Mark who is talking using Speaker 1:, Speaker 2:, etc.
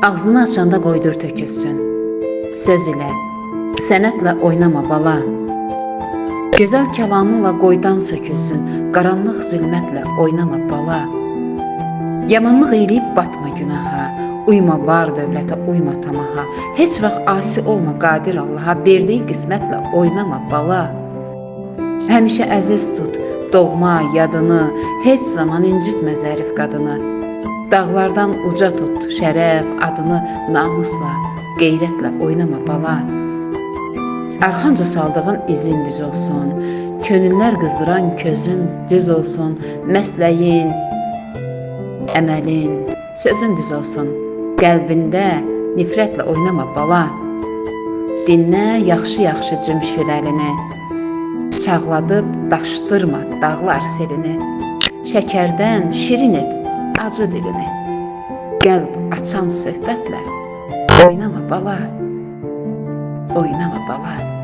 Speaker 1: Ağzını açanda qoydur tökülsün. Söz ilə, sənətlə oynama bala. Gözəl kəlamınla qoydan sökülsün. Qaranlıq zülmətlə oynama bala. Yamanlıq eləyib batma günaha. Uyma var dövlətə, uyma tamaha. Heç vaxt asi olma qadir Allaha. Verdiyi qismətlə oynama bala. Həmişə əziz tut doğma yadını. Heç zaman incitmə zərif qadını. Dağlardan uca tut şərəf adını. Namusla, qeyrətlə oynama bala. Arxanca saldığın izin düz olsun. Könüllər qızdıran közün düz olsun. Məsləyin, əməlin, sözün düz olsun. Qəlbində nifrətlə oynama bala. Dinlə yaxşı-yaxşı cümşür əlini. Çağladıb daşdırma dağlar selini. Şəkərdən şirin et acı dilini. Qəlb açan söhbətlə oynama bala. Oynama bala.